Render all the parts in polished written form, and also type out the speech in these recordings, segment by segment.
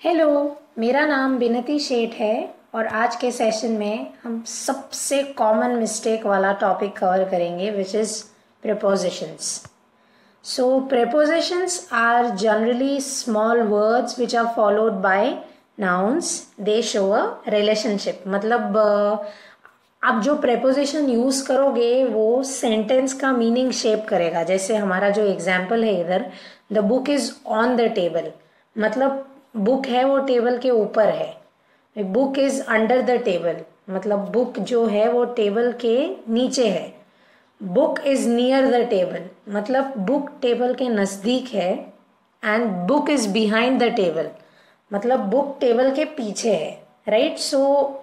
Hello. मेरा नाम बिनती शेठ है और आज के सेशन में हम सबसे कॉमन मिस्टेक वाला टॉपिक कवर करेंगे which is prepositions. So prepositions are generally small words which are followed by nouns. They show a relationship. मतलब आप जो preposition यूज करोगे वो सेंटेंस का मीनिंग शेप करेगा। जैसे हमारा जो एग्जाम्पल है इधर, the book is on the table, मतलब बुक है वो टेबल के ऊपर है। Book is under the table, मतलब बुक जो है वो टेबल के नीचे है। Book is near the table, मतलब बुक टेबल के नज़दीक है। And book is behind the table, मतलब बुक टेबल के पीछे है। Right, so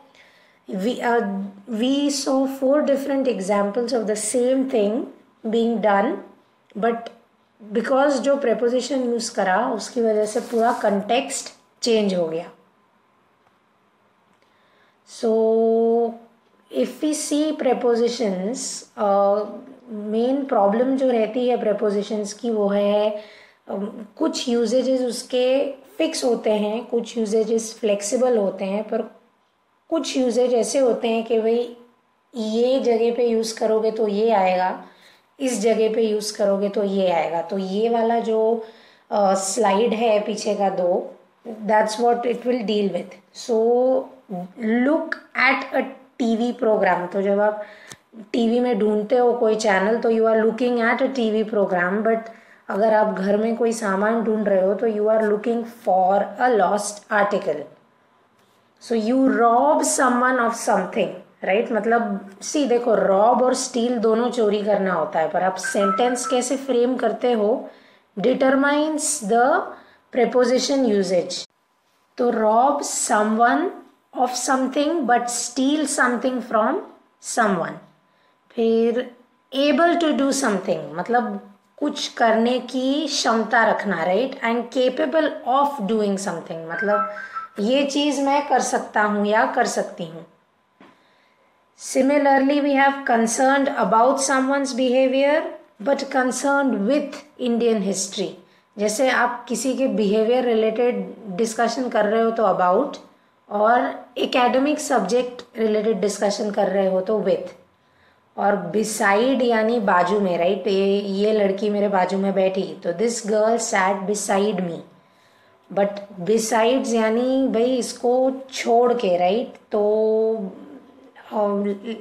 we saw four different examples of the same thing being done, but because जो preposition यूज करा उसकी वजह से पूरा context change हो गया। So if we see prepositions, main problem जो रहती है prepositions की वो है कुछ usages उसके fix होते हैं, कुछ usages flexible होते हैं, पर कुछ यूजेज ऐसे होते हैं कि भाई ये जगह पे यूज़ करोगे तो ये आएगा, इस जगह पे यूज़ करोगे तो ये आएगा। तो ये वाला जो स्लाइड है पीछे का दो, that's what it will deal with. So look at a TV programme, तो जब आप टीवी में ढूंढते हो कोई चैनल तो you are looking at a TV programme, but अगर आप घर में कोई सामान ढूंढ रहे हो तो you are looking for a lost article. So you rob someone of something, right. मतलब सी देखो, रॉब और स्टील दोनों चोरी करना होता है, पर आप सेंटेंस कैसे फ्रेम करते हो डिटरमाइंस द प्रेपोजिशन यूजेज। तो rob someone of something but steal something from someone. फिर एबल टू डू समथिंग, मतलब कुछ करने की क्षमता रखना, right. And capable of doing something, मतलब ये चीज मैं कर सकता हूं या कर सकती हूं। Similarly we have concerned about someone's behaviour but concerned with Indian history. जैसे आप किसी के बिहेवियर रिलेटेड डिस्कशन कर रहे हो तो अबाउट, और एकेडमिक सब्जेक्ट रिलेटेड डिस्कशन कर रहे हो तो विथ। और बिसाइड यानी बाजू में, राइट। ये लड़की मेरे बाजू में बैठी तो this girl sat beside me. But besides यानी भाई इसको छोड़ के, राइट। तो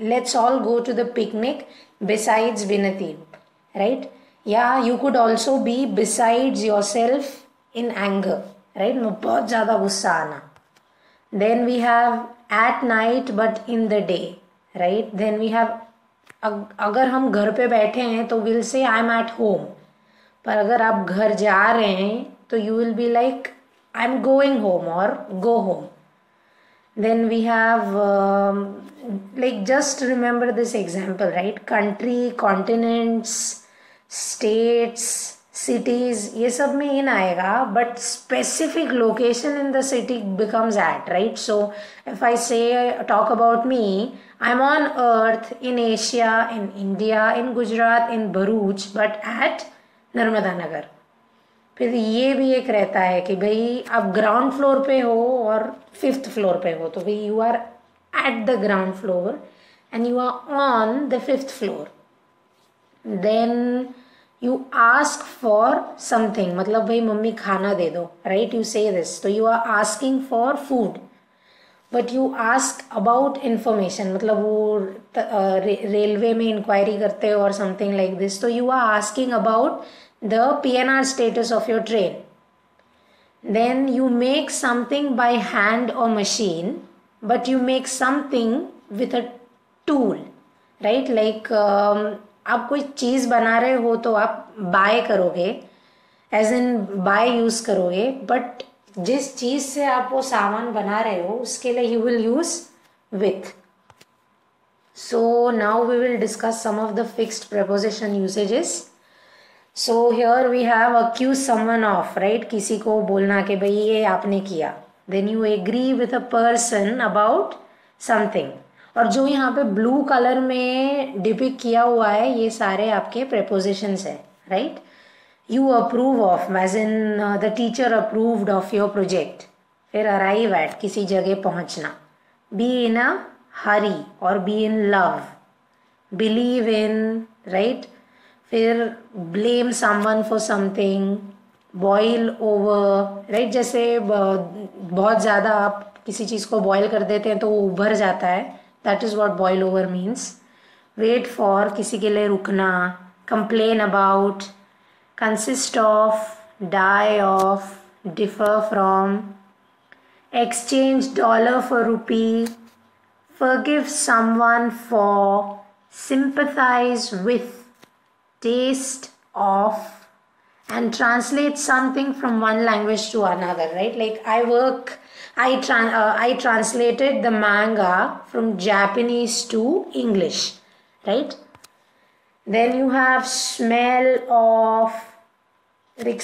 let's all go to the picnic besides Vinati, right. या you could also be besides yourself in anger, right, बहुत ज़्यादा गुस्सा आना। Then we have at night but in the day, right. Then we have, अगर हम घर पे बैठे हैं तो will say I am at home, पर अगर आप घर जा रहे हैं तो you will be like I'm going home or go home. Then we have like just remember this example, right? Country, continents, states, cities, ये सब में in आएगा, but specific location in the city becomes at, right? So if I say, talk about me, I'm on earth in Asia, in India, in Gujarat, in Bharuch, but at Narmada नगर। फिर ये भी एक रहता है कि भाई आप ग्राउंड फ्लोर पे हो और 5th फ्लोर पे हो, तो भाई you are at the ground floor and you are on the 5th floor. Then you ask for something, मतलब भाई मम्मी खाना दे दो, राइट, यू से दिस, तो you are asking for food. But you ask about information, मतलब वो railway में inquiry करते हो और समथिंग लाइक दिस, तो you are asking about the PNR status of your train. Then you make something by hand or machine, but you make something with a tool, right? Like आप कोई चीज़ बना रहे हो तो आप buy करोगे, as in buy use करोगे, but जिस चीज़ से आप वो सामान बना रहे हो उसके लिए you will use with. So now we will discuss some of the fixed preposition usages. So here we have accuse someone of, right, किसी को बोलना कि भाई ये आपने किया। Then you agree with a person about something. और जो यहाँ पे ब्लू कलर में डिपिक्ट किया हुआ है ये सारे आपके prepositions हैं, right? You approve of, as in the teacher approved of your project. फिर अराइव एट, किसी जगह पहुंचना. बी इन अ हरी और be in love. Believe in, right. फिर blame someone for something. Boil over, right. जैसे बहुत ज़्यादा आप किसी चीज़ को बॉईल कर देते हैं तो वो उभर जाता है. That is what boil over means. Wait for, किसी के लिए रुकना. Complain about. Consist of, die of, differ from. Exchange dollar for rupee. Forgive someone for. Sympathize with. Taste of. And translate something from one language to another, right? Like I translated the manga from Japanese to English, right? Then you have smell of. Like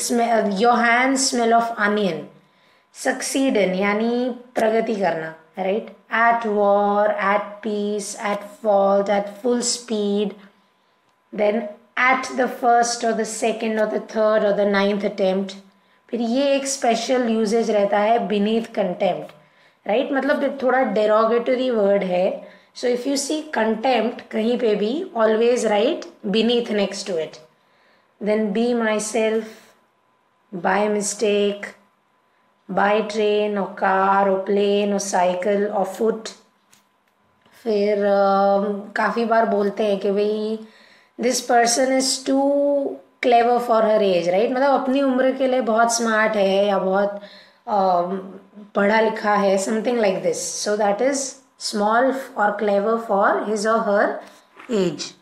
your hands smell of onion. Succeed in यानी प्रगति करना, right? At war, at peace, at fault, at full speed. Then at the first or the second or the third or the ninth attempt. फिर ये एक special usage रहता है beneath contempt, right? मतलब थोड़ा derogatory word है. So if you see contempt कहीं पे भी always write beneath next to it. Then be myself. By mistake. By train or car or plane or cycle or foot. फिर काफ़ी बार बोलते हैं कि भाई this person is too clever for her age, right. मतलब अपनी उम्र के लिए बहुत स्मार्ट है या बहुत पढ़ा लिखा है, something like this. So that is small or clever for his or her age.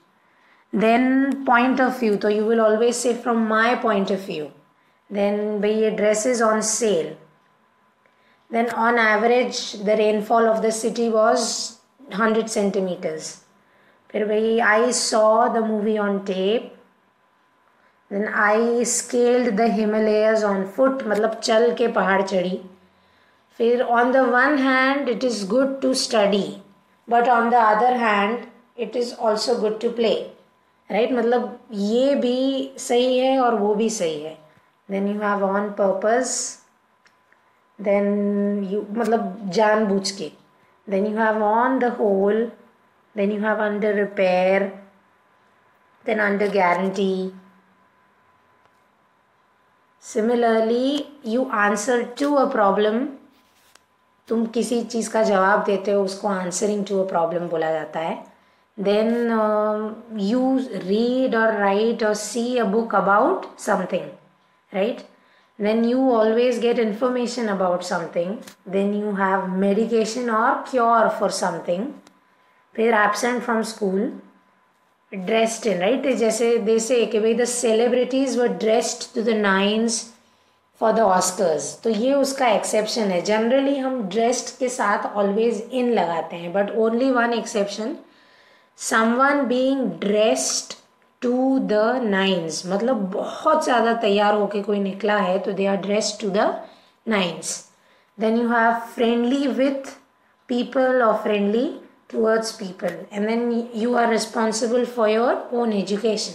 Then point of view, तो you will always say from my point of view. Then भाई ये dress is on sale. Then on average the rainfall of the city was 100 centimeters. फिर भाई I saw the movie on tape. Then I scaled the Himalayas on foot, मतलब चल के पहाड़ चढ़ी. फिर on the one hand it is good to study, but on the other hand it is also good to play, right? मतलब ये भी सही है और वो भी सही है. Then you have on purpose. Then you मतलब जानबूझ के. Then you have on the whole. Then you have under repair. Then under guarantee. Similarly, you answer to a problem. तुम किसी चीज़ का जवाब देते हो उसको answering to a problem बोला जाता है. Then you read or write or see a book about something. Right? Then you always get information about something. Then you have medication or cure for something. फिर absent from school. Dressed in, right? जैसे they say कि भाई the celebrities were dressed to the nines for the Oscars. तो ये उसका exception है. Generally हम dressed के साथ always in लगाते हैं. But only one exception. Someone being dressed to the nines, मतलब बहुत ज़्यादा तैयार होके कोई निकला है तो they are dressed to the nines. Then you have friendly with people or friendly towards people. And then you are responsible for your own education.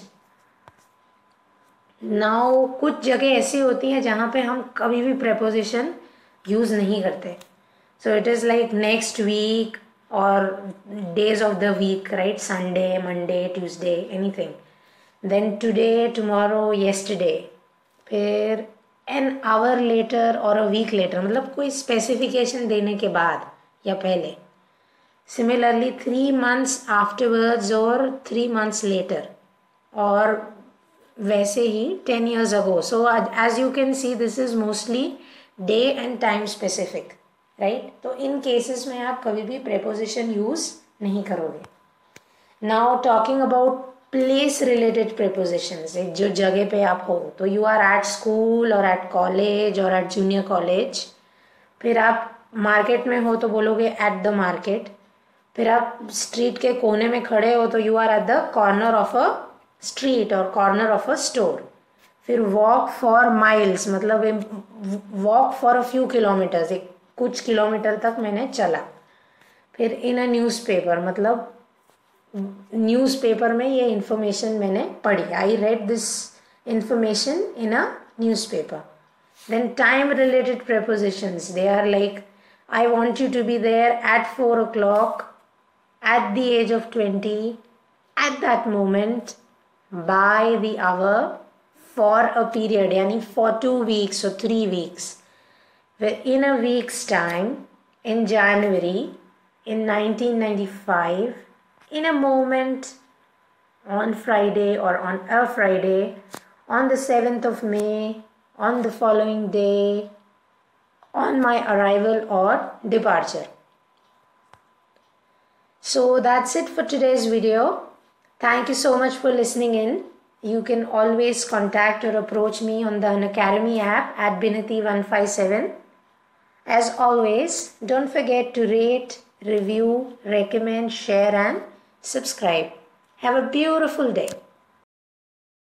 Now कुछ जगह ऐसी होती है जहाँ पे हम कभी भी प्रेपोजिशन यूज़ नहीं करते. So it is like next week or days of the week, right? Sunday, Monday, Tuesday, anything. Then today, tomorrow, yesterday. फिर an hour later or a week later, मतलब कोई specification देने के बाद या पहले. Similarly, 3 months afterwards or 3 months later. और वैसे ही 10 years ago. So as you can see, this is mostly day and time specific, right? तो इन cases में आप कभी भी preposition use नहीं करोगे. Now talking about place related prepositions, जो जगह पे आप हो, तो यू आर एट स्कूल और एट कॉलेज और एट जूनियर कॉलेज. फिर आप मार्केट में हो तो बोलोगे एट द मार्केट. फिर आप स्ट्रीट के कोने में खड़े हो तो you are at the corner of a street और कॉर्नर ऑफ अ स्टोर. फिर वॉक फॉर माइल्स, मतलब walk for a few kilometres, एक कुछ किलोमीटर तक मैंने चला. फिर इन अ न्यूज़पेपर, मतलब न्यूज़पेपर में ये इंफॉर्मेशन मैंने पढ़ी. I read this information in a newspaper. Then time related prepositions, they are like, I want you to be there at 4 o'clock, at the age of 20, at that moment, by the hour, for a period, yani for 2 weeks or 3 weeks. In a week's time, in January, in 1995, in a moment, on Friday or on a Friday, on the 7th of May, on the following day, on my arrival or departure. So that's it for today's video. Thank you so much for listening in. You can always contact or approach me on the Unacademy app at Binati157. As always, don't forget to rate, review, recommend, share and subscribe. Have a beautiful day.